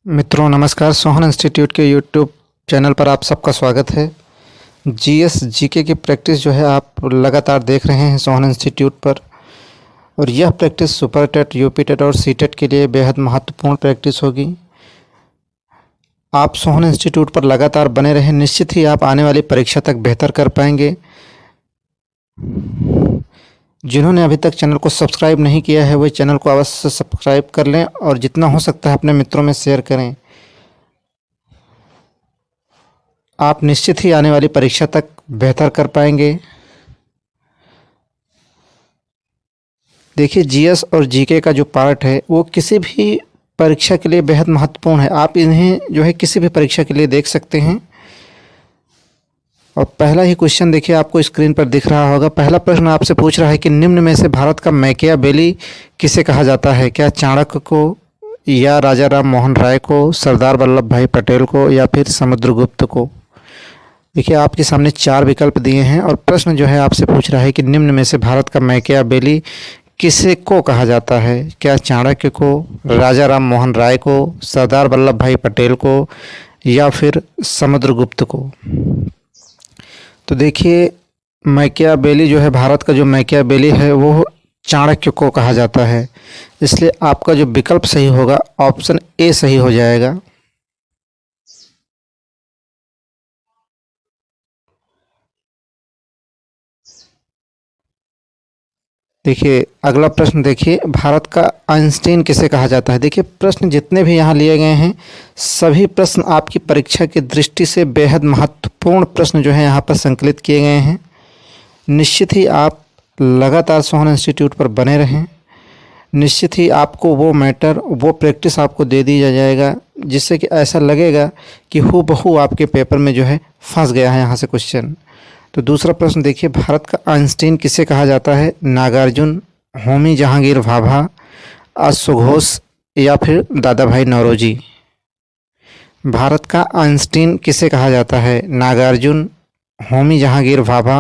मित्रों नमस्कार। सोहन इंस्टीट्यूट के यूट्यूब चैनल पर आप सबका स्वागत है। जीएस जीके की प्रैक्टिस जो है आप लगातार देख रहे हैं सोहन इंस्टीट्यूट पर, और यह practice super TET, UP TET और सी टेट के लिए बेहद महत्वपूर्ण प्रैक्टिस होगी। आप सोहन इंस्टीट्यूट पर लगातार बने रहें, निश्चित ही आप आने वाली परीक्षा तक बेहतर कर पाएंगे। जिन्होंने अभी तक चैनल को सब्सक्राइब नहीं किया है वे चैनल को अवश्य सब्सक्राइब कर लें और जितना हो सकता है अपने मित्रों में शेयर करें। आप निश्चित ही आने वाली परीक्षा तक बेहतर कर पाएंगे। देखिए, जीएस और जीके का जो पार्ट है वो किसी भी परीक्षा के लिए बेहद महत्वपूर्ण है। आप इन्हें जो है किसी भी परीक्षा के लिए देख सकते हैं। और पहला ही क्वेश्चन देखिए, आपको स्क्रीन पर दिख रहा होगा। पहला प्रश्न आपसे पूछ रहा है कि निम्न में से भारत का मैकियावेली किसे कहा जाता है? क्या चाणक्य को, या राजा राम मोहन राय को, सरदार वल्लभ भाई पटेल को, या फिर समुद्रगुप्त को? देखिए, आपके सामने चार विकल्प दिए हैं और प्रश्न जो है आपसे पूछ रहा है कि निम्न में से भारत का मैकियावेली किसे को कहा जाता है? क्या चाणक्य को, राजा राम मोहन राय को, सरदार वल्लभ भाई पटेल को, या फिर समुद्रगुप्त को? तो देखिए, मैकियावेली जो है, भारत का जो मैकियावेली है वो चाणक्य को कहा जाता है। इसलिए आपका जो विकल्प सही होगा ऑप्शन ए सही हो जाएगा। देखिए, अगला प्रश्न देखिए, भारत का आइंस्टीन किसे कहा जाता है? देखिए, प्रश्न जितने भी यहाँ लिए गए हैं सभी प्रश्न आपकी परीक्षा की दृष्टि से बेहद महत्वपूर्ण प्रश्न जो है यहाँ पर संकलित किए गए हैं। निश्चित ही आप लगातार सोहन इंस्टीट्यूट पर बने रहें। निश्चित ही आपको वो मैटर, वो प्रैक्टिस आपको दे दिया जाएगा जिससे कि ऐसा लगेगा कि हूबहू आपके पेपर में जो है फंस गया है यहाँ से क्वेश्चन। तो दूसरा प्रश्न देखिए, भारत का आइंस्टीन किसे कहा जाता है? नागार्जुन, होमी जहांगीर भाभा, अश्व घोष, या फिर दादा भाई नौरोजी? भारत का आइंस्टीन किसे कहा जाता है? नागार्जुन, होमी जहांगीर भाभा,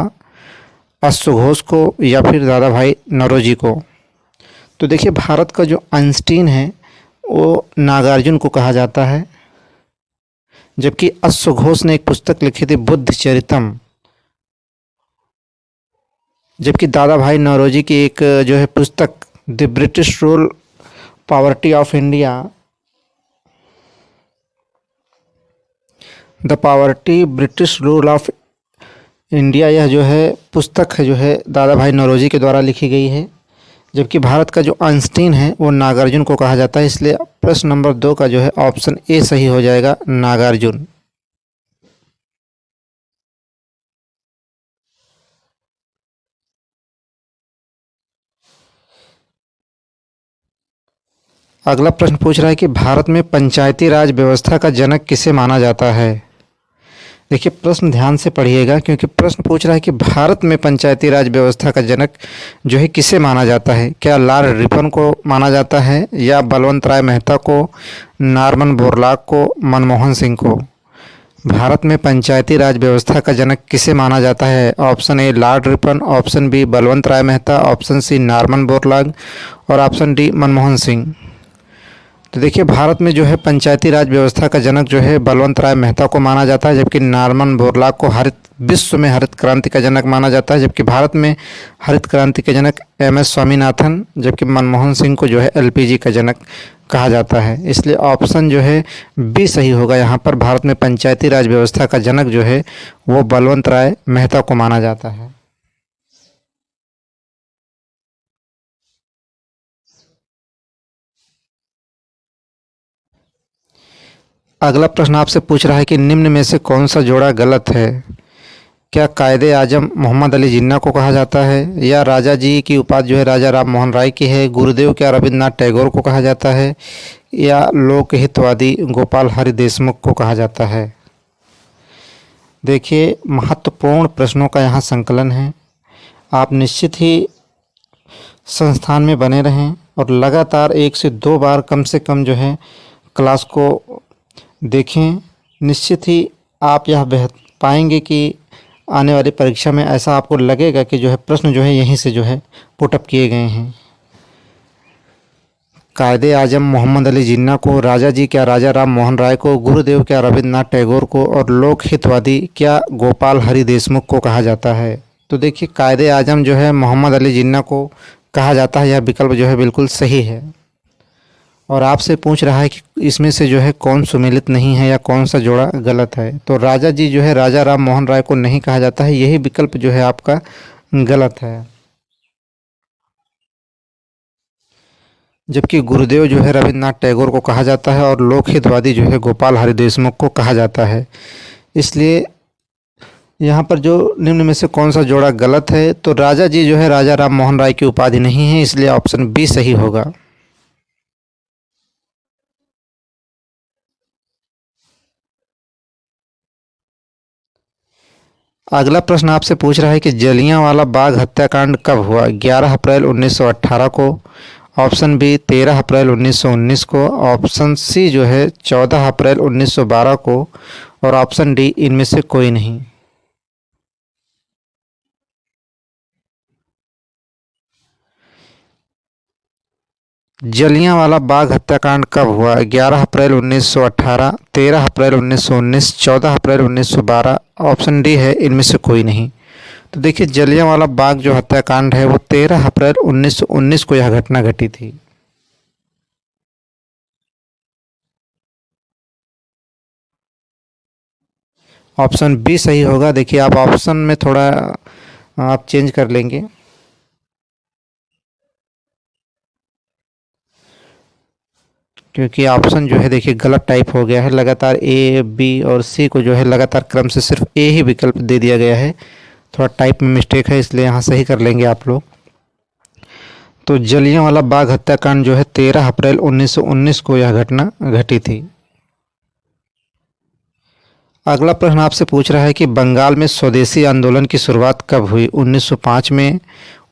अश्व घोष को, या फिर दादा भाई नौरोजी को? तो देखिए, भारत का जो आइंस्टीन है वो नागार्जुन को कहा जाता है, जबकि अश्व घोष ने एक पुस्तक लिखी थी बुद्ध चरितम, जबकि दादा भाई नौरोजी की एक जो है पुस्तक the British rule poverty of India, the poverty British rule of India, यह जो है पुस्तक है जो है दादा भाई नौरोजी के द्वारा लिखी गई है। जबकि भारत का जो आइंस्टीन है वो नागार्जुन को कहा जाता है। इसलिए प्रश्न नंबर 2 का जो है ऑप्शन ए सही हो जाएगा, नागार्जुन। अगला प्रश्न पूछ रहा है कि भारत में पंचायती राज व्यवस्था का जनक किसे माना जाता है? देखिए, प्रश्न ध्यान से पढ़िएगा क्योंकि प्रश्न पूछ रहा है कि भारत में पंचायती राज व्यवस्था का जनक जो है किसे माना जाता है? क्या लॉर्ड रिपन को माना जाता है, या बलवंत राय मेहता को, नॉर्मन बोरलॉग को, मनमोहन सिंह को? भारत में पंचायती राज व्यवस्था का जनक किसे माना जाता है? Option A Lord Ripon, option B Balwant Rai Mehta, option C Norman Borlaug, और ऑप्शन डी मनमोहन सिंह। तो देखिए, भारत में जो है पंचायती राज व्यवस्था का जनक जो है बलवंत राय मेहता को माना जाता है, जबकि नॉर्मन बोरलॉग को विश्व में हरित क्रांति का जनक माना जाता है। जबकि भारत में हरित क्रांति के जनक एम.एस. स्वामीनाथन, जबकि मनमोहन सिंह को जो है एलपीजी का जनक कहा जाता है। इसलिए ऑप्शन जो है बी सही होगा। यहाँ पर भारत में पंचायती राज व्यवस्था का जनक जो है वो बलवंत राय मेहता को माना जाता है। अगला प्रश्न आपसे पूछ रहा है कि निम्न में से कौन सा जोड़ा गलत है? क्या कायदे आजम मोहम्मद अली जिन्ना को कहा जाता है, या राजा जी की उपाधि जो है राजा राम मोहन राय की है? गुरुदेव क्या रविन्द्रनाथ टैगोर को कहा जाता है, या लोकहितवादी गोपाल हरि देशमुख को कहा जाता है? देखिए, महत्वपूर्ण प्रश्नों का यहाँ संकलन है। आप निश्चित ही संस्थान में बने रहें और लगातार 1 से 2 बार कम से कम जो है क्लास को देखें। निश्चित ही आप यह पाएंगे कि आने वाली परीक्षा में ऐसा आपको लगेगा कि जो है प्रश्न जो है यहीं से जो है पुटअप किए गए हैं। कायदे आजम मोहम्मद अली जिन्ना को, राजा जी क्या राजा राम मोहन राय को, गुरुदेव क्या रविन्द्रनाथ टैगोर को और लोक हितवादी क्या गोपाल हरि देशमुख को कहा जाता है। तो देखिए कायदे आजम जो है मोहम्मद अली जिन्ना को कहा जाता है, यह विकल्प जो है बिल्कुल सही है। और आपसे पूछ रहा है कि इसमें से जो है कौन सुमेलित नहीं है या कौन सा जोड़ा गलत है। तो राजा जी जो है राजा राम मोहन राय को नहीं कहा जाता है, यही विकल्प जो है आपका गलत है। जबकि गुरुदेव जो है रविन्द्रनाथ टैगोर को कहा जाता है और लोक हितवादी जो है गोपाल हरि देशमुख को कहा जाता है। इसलिए यहाँ पर जो निम्न में से कौन सा जोड़ा गलत है, तो राजा जी जो है राजा राम मोहन राय की उपाधि नहीं है, इसलिए ऑप्शन बी सही होगा। अगला प्रश्न आपसे पूछ रहा है कि जलियांवाला बाग हत्याकांड कब हुआ। 11 अप्रैल 1918 को, ऑप्शन बी 13 अप्रैल 1919 को, ऑप्शन सी जो है 14 अप्रैल 1912 को और ऑप्शन डी इनमें से कोई नहीं। जलियांवाला बाग हत्याकांड कब हुआ। 11 अप्रैल 1918, 13 अप्रैल 1919, 14 अप्रैल 1912, ऑप्शन डी है इनमें से कोई नहीं। तो देखिए जलियांवाला बाग जो हत्याकांड है वो 13 अप्रैल 1919 को यह घटना घटी थी। ऑप्शन बी सही होगा। देखिए आप ऑप्शन में थोड़ा आप चेंज कर लेंगे। क्योंकि ऑप्शन जो है देखिए गलत टाइप हो गया है, लगातार ए बी और सी को जो है लगातार क्रम से सिर्फ ए ही विकल्प दे दिया गया है। थोड़ा टाइप में मिस्टेक है, इसलिए यहाँ सही कर लेंगे आप लोग। तो जलियांवाला बाग हत्याकांड जो है 13 अप्रैल 1919 को यह घटना घटी थी। अगला प्रश्न आपसे पूछ रहा है कि बंगाल में स्वदेशी आंदोलन की शुरुआत कब हुई। 1905 में,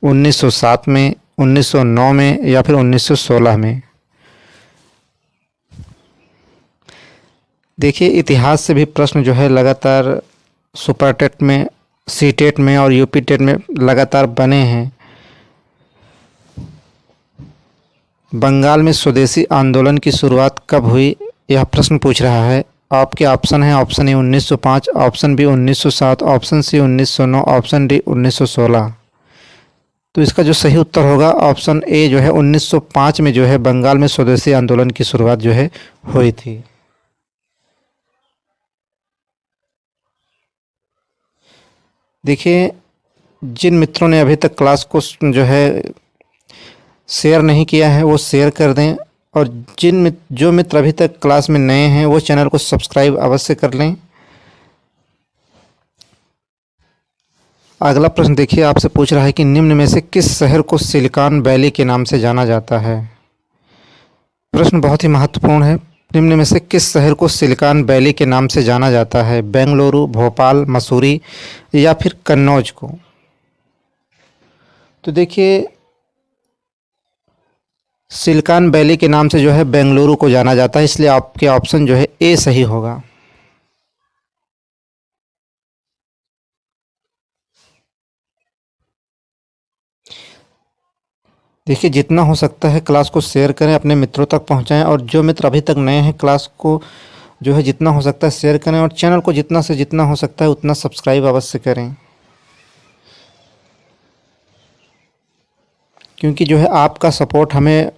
1907 में, 1909 में या फिर 1916 में। देखिए इतिहास से भी प्रश्न जो है लगातार सुपर टेट में, सी टेट में और यूपी टेट में लगातार बने हैं। बंगाल में स्वदेशी आंदोलन की शुरुआत कब हुई, यह प्रश्न पूछ रहा है। आपके ऑप्शन है, option A 1905, option B 1907, option C 1909, option D 1916। तो इसका जो सही उत्तर होगा ऑप्शन ए जो है 1905 में जो है बंगाल में स्वदेशी आंदोलन की शुरुआत जो है हुई थी। देखिए जिन मित्रों ने अभी तक क्लास को जो है शेयर नहीं किया है वो शेयर कर दें, और जो मित्र अभी तक क्लास में नए हैं वो चैनल को सब्सक्राइब अवश्य कर लें। अगला प्रश्न देखिए आपसे पूछ रहा है कि निम्न में से किस शहर को सिलिकॉन वैली के नाम से जाना जाता है। प्रश्न बहुत ही महत्वपूर्ण है। निम्न में से किस शहर को सिलिकॉन वैली के नाम से जाना जाता है। बेंगलुरु, भोपाल, मसूरी या फिर कन्नौज को। तो देखिए सिलिकॉन वैली के नाम से जो है बेंगलुरु को जाना जाता है, इसलिए आपके ऑप्शन जो है ए सही होगा। देखिए जितना हो सकता है क्लास को शेयर करें, अपने मित्रों तक पहुंचाएं, और जो मित्र अभी तक नए हैं क्लास को जो है जितना हो सकता है शेयर करें, और चैनल को जितना से जितना हो सकता है उतना सब्सक्राइब अवश्य करें। क्योंकि जो है आपका सपोर्ट हमें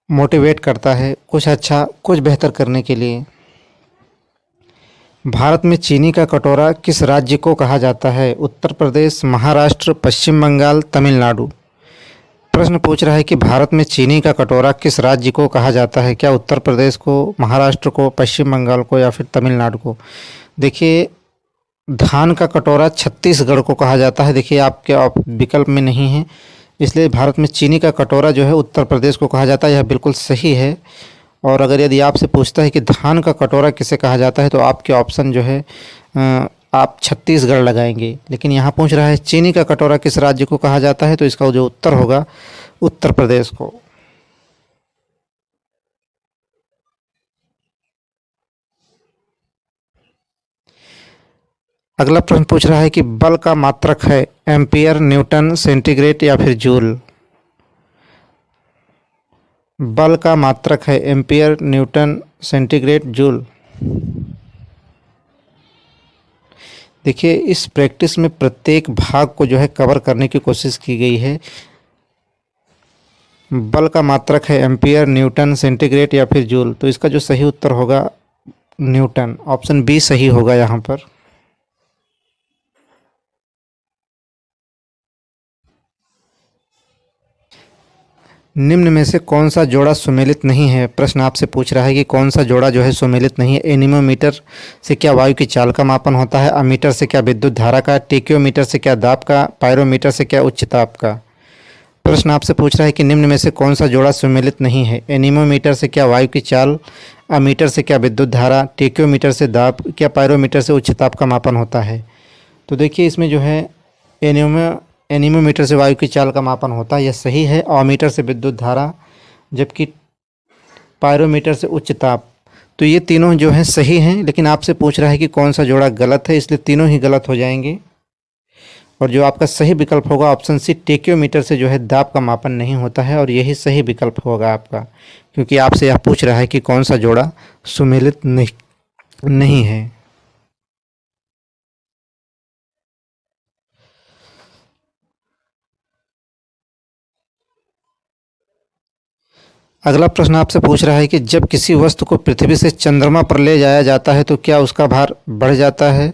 मोटिवेट करता है कुछ अच्छा कुछ बेहतर करने के लिए। भारत में चीनी का कटोरा किस राज्य को कहा जाता है। उत्तर प्रदेश, महाराष्ट्र, पश्चिम बंगाल, तमिलनाडु। प्रश्न पूछ रहा है कि भारत में चीनी का कटोरा किस राज्य को कहा जाता है। क्या उत्तर प्रदेश को, महाराष्ट्र को, पश्चिम बंगाल को या फिर तमिलनाडु को। देखिए धान का कटोरा छत्तीसगढ़ को कहा जाता है। देखिए आपके विकल्प में नहीं है, इसलिए भारत में चीनी का कटोरा जो है उत्तर प्रदेश को कहा जाता है, यह बिल्कुल सही है। और अगर यदि आपसे पूछता है कि धान का कटोरा किसे कहा जाता है, तो आपके ऑप्शन जो है आप छत्तीसगढ़ लगाएंगे। लेकिन यहाँ पूछ रहा है चीनी का कटोरा किस राज्य को कहा जाता है, तो इसका जो उत्तर होगा उत्तर प्रदेश को। अगला प्रश्न पूछ रहा है कि बल का मात्रक है एम्पियर, न्यूटन, सेंटीग्रेड या फिर जूल। बल का मात्रक है एम्पियर, न्यूटन, सेंटीग्रेड, जूल। देखिए इस प्रैक्टिस में प्रत्येक भाग को जो है कवर करने की कोशिश की गई है। बल का मात्रक है एम्पियर, न्यूटन, सेंटीग्रेड या फिर जूल। तो इसका जो सही उत्तर होगा न्यूटन, ऑप्शन बी सही होगा यहाँ पर। निम्न में से कौन सा जोड़ा सुमेलित नहीं है? प्रश्न आपसे पूछ रहा है कि कौन सा जोड़ा जो है सुमेलित नहीं है। एनीमोमीटर से क्या वायु की चाल का मापन होता है? अमीटर से क्या विद्युत धारा का? टेक्योमीटर से क्या दाब का? पायरोमीटर से क्या उच्च ताप का? प्रश्न आपसे पूछ रहा है कि निम्न में से कौन सा जोड़ा सुमेलित नहीं है? एनीमोमीटर से क्या वायु की चाल? अमीटर से क्या विद्युत धारा? टेक्योमीटर से दाब? क्या पायरोमीटर से उच्च ताप का मापन होता है? तो देखिए इसमें जो है एनीमोमीटर से वायु की चाल का मापन होता है, यह सही है। अमीटर से विद्युत धारा, जबकि पायरोमीटर से उच्च ताप। तो ये तीनों जो हैं सही हैं, लेकिन आपसे पूछ रहा है कि कौन सा जोड़ा गलत है, इसलिए तीनों ही गलत हो जाएंगे। और जो आपका सही विकल्प होगा ऑप्शन सी, टेक्योमीटर से जो है दाब का मापन नहीं होता है, और यही सही विकल्प होगा आपका, क्योंकि आपसे यह पूछ रहा है कि कौन सा जोड़ा सुमेलित नहीं है। अगला प्रश्न आपसे पूछ रहा है कि जब किसी वस्तु को पृथ्वी से चंद्रमा पर ले जाया जाता है तो क्या उसका भार बढ़ जाता है,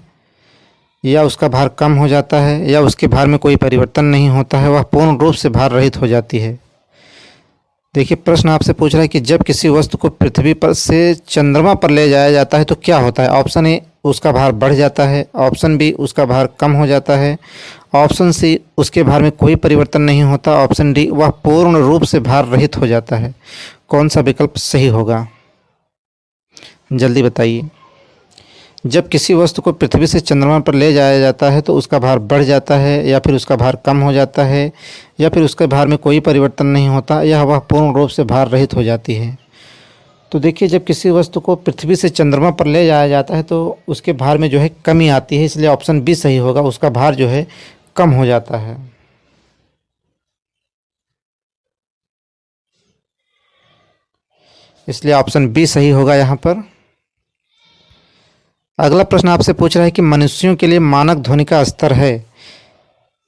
या उसका भार कम हो जाता है, या उसके भार में कोई परिवर्तन नहीं होता है, वह पूर्ण रूप से भार रहित हो जाती है? देखिए प्रश्न आपसे पूछ रहा है कि जब किसी वस्तु को पृथ्वी पर से चंद्रमा पर ले जाया जाता है तो क्या होता है? ऑप्शन ए, उसका भार बढ़ जाता है। ऑप्शन बी, उसका भार कम हो जाता है। ऑप्शन सी, उसके भार में कोई परिवर्तन नहीं होता। ऑप्शन डी, वह पूर्ण रूप से भार रहित हो जाता है। कौन सा विकल्प सही होगा, जल्दी बताइए। जब किसी वस्तु को पृथ्वी से चंद्रमा पर ले जाया जाता है तो उसका भार बढ़ जाता है, या फिर उसका भार कम हो जाता है, या फिर उसके भार में कोई परिवर्तन नहीं होता, या वह पूर्ण रूप से भार रहित हो जाती है? तो देखिए जब किसी वस्तु को पृथ्वी से चंद्रमा पर ले जाया जाता है तो उसके भार में जो है कमी आती है, इसलिए ऑप्शन बी सही होगा, उसका भार जो है कम हो जाता है। इसलिए ऑप्शन बी सही होगा यहाँ पर। अगला प्रश्न आपसे पूछ रहा है कि मनुष्यों के लिए मानक ध्वनि का स्तर है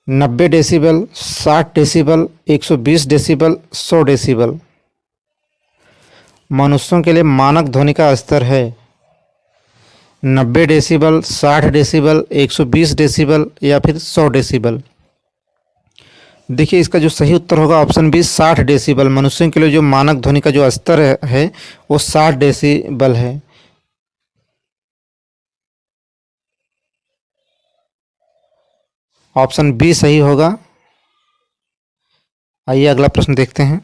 90 डेसिबल, 60 डेसिबल, 120 डेसिबल, 100 डेसिबल। मनुष्यों के लिए मानक ध्वनि का स्तर है 90 डेसिबल, 60 डेसिबल, 120 डेसिबल या फिर 100 डेसिबल। देखिए इसका जो सही उत्तर होगा ऑप्शन बी 60 डेसिबल। मनुष्यों के लिए जो मानक ध्वनि का जो स्तर है वो 60 डेसिबल है। ऑप्शन बी सही होगा। आइए अगला प्रश्न देखते हैं।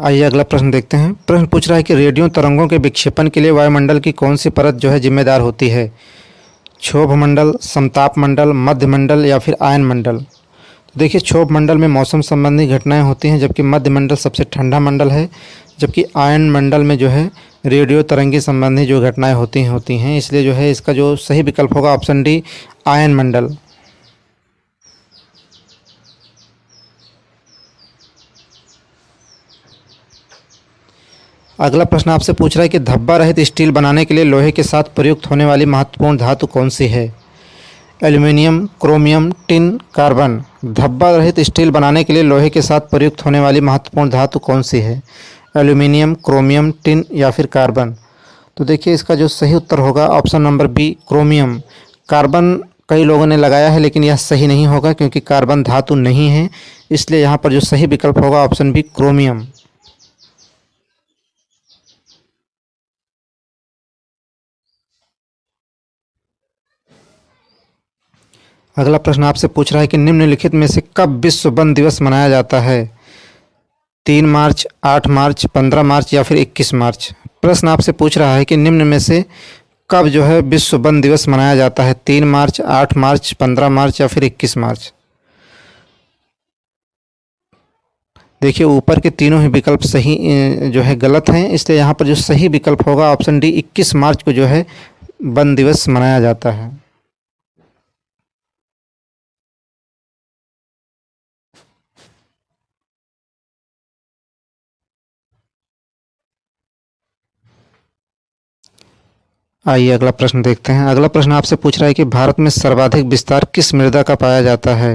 अगला प्रश्न देखते हैं। प्रश्न पूछ रहा है कि रेडियो तरंगों के विक्षेपण के लिए वायुमंडल की कौन सी परत जो है जिम्मेदार होती है? क्षोभ मंडल, समताप मंडल, मध्य मंडल या फिर आयन मंडल। तो देखिए क्षोभ मंडल में मौसम संबंधी घटनाएं होती हैं, जबकि मध्य मंडल सबसे ठंडा मंडल है, जबकि आयन मंडल में जो है रेडियो तरंगी संबंधी जो घटनाएं होती हैं। इसलिए जो है इसका जो सही विकल्प होगा ऑप्शन डी, आयन मंडल। अगला प्रश्न आपसे पूछ रहा है कि धब्बा रहित स्टील बनाने के लिए लोहे के साथ प्रयुक्त होने वाली महत्वपूर्ण धातु कौन सी है? Aluminium, chromium, tin, carbon. धब्बा रहित स्टील बनाने के लिए लोहे के साथ प्रयुक्त होने वाली महत्वपूर्ण धातु कौन सी है? एल्यूमिनियम, क्रोमियम, टिन या फिर कार्बन। तो देखिए इसका जो सही उत्तर होगा option number B, chromium. Carbon कई लोगों ने लगाया है, लेकिन यह सही नहीं होगा क्योंकि कार्बन धातु नहीं है। इसलिए यहाँ पर जो सही विकल्प होगा ऑप्शन बी, क्रोमियम। अगला प्रश्न आपसे पूछ रहा है कि निम्नलिखित में से कब विश्व वन दिवस मनाया जाता है? 3 मार्च, 8 मार्च, 15 मार्च या फिर 21 मार्च। प्रश्न आपसे पूछ रहा है कि निम्न में से कब जो है विश्व वन दिवस मनाया जाता है? 3 मार्च, 8 मार्च, 15 मार्च या फिर 21 मार्च। देखिए ऊपर के तीनों ही विकल्प सही जो है गलत हैं, इसलिए यहाँ पर जो सही विकल्प होगा ऑप्शन डी, 21 मार्च को जो है वन दिवस मनाया जाता है। आइए अगला प्रश्न देखते हैं। अगला प्रश्न आपसे पूछ रहा है कि भारत में सर्वाधिक विस्तार किस मृदा का पाया जाता है।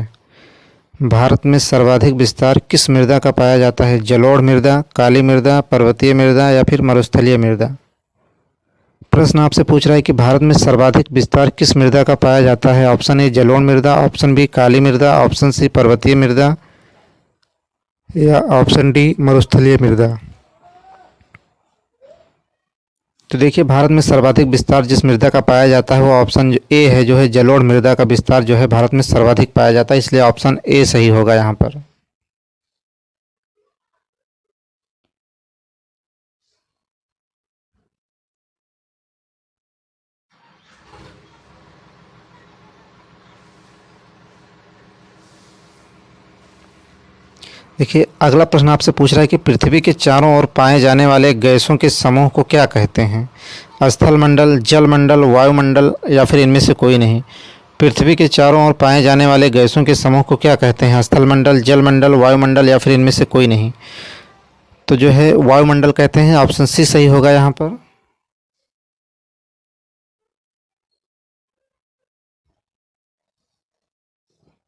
भारत में सर्वाधिक विस्तार किस मृदा का पाया जाता है। जलोढ़ मृदा, काली मृदा, पर्वतीय मृदा या फिर मरुस्थलीय मृदा। प्रश्न आपसे पूछ रहा है कि भारत में सर्वाधिक विस्तार किस मृदा का पाया जाता है। ऑप्शन ए जलोढ़ मृदा, ऑप्शन बी काली मृदा, ऑप्शन सी पर्वतीय मृदा या ऑप्शन डी मरुस्थलीय मृदा। तो देखिए भारत में सर्वाधिक विस्तार जिस मृदा का पाया जाता है वो ऑप्शन ए है, जो है जलोढ़ मृदा का विस्तार जो है भारत में सर्वाधिक पाया जाता है, इसलिए ऑप्शन ए सही होगा यहाँ पर। देखिए अगला प्रश्न आपसे पूछ रहा है कि पृथ्वी के चारों ओर पाए जाने वाले गैसों के समूह को क्या कहते हैं। स्थल मंडल, जल मंडल, वायुमंडल या फिर इनमें से कोई नहीं। पृथ्वी के चारों ओर पाए जाने वाले गैसों के समूह को क्या कहते हैं। स्थल मंडल, जल मंडल, वायुमंडल या फिर इनमें से कोई नहीं। तो जो है वायुमंडल कहते हैं, ऑप्शन सी सही होगा यहाँ पर।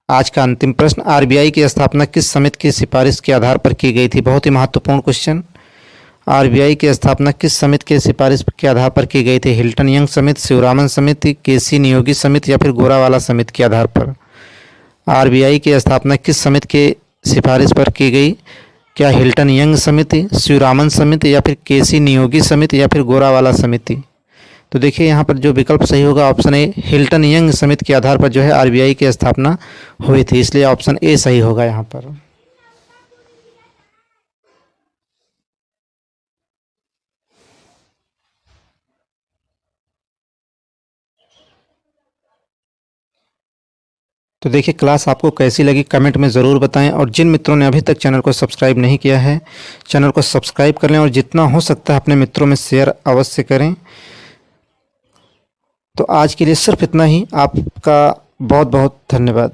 आज का अंतिम प्रश्न, आरबीआई की स्थापना किस समिति की सिफारिश के आधार पर की गई थी। बहुत ही महत्वपूर्ण क्वेश्चन। आरबीआई की स्थापना किस समिति की सिफारिश के आधार पर की गई थी। हिल्टन यंग समिति, शिवरामन समिति, केसी नियोगी समिति या फिर गोरावाला समिति के आधार पर। आरबीआई की स्थापना किस समिति के सिफारिश पर की गई। क्या हिल्टन यंग समिति, शिवरामन समिति या फिर केसी नियोगी समिति या फिर गोरावाला समिति। तो देखिए यहाँ पर जो विकल्प सही होगा ऑप्शन ए, हिल्टन यंग समिति के आधार पर जो है आरबीआई की स्थापना हुई थी, इसलिए ऑप्शन ए सही होगा यहाँ पर। तो देखिए क्लास आपको कैसी लगी कमेंट में ज़रूर बताएं, और जिन मित्रों ने अभी तक चैनल को सब्सक्राइब नहीं किया है चैनल को सब्सक्राइब कर लें, और जितना हो सकता है अपने मित्रों में शेयर अवश्य करें। तो आज के लिए सिर्फ इतना ही। आपका बहुत बहुत धन्यवाद।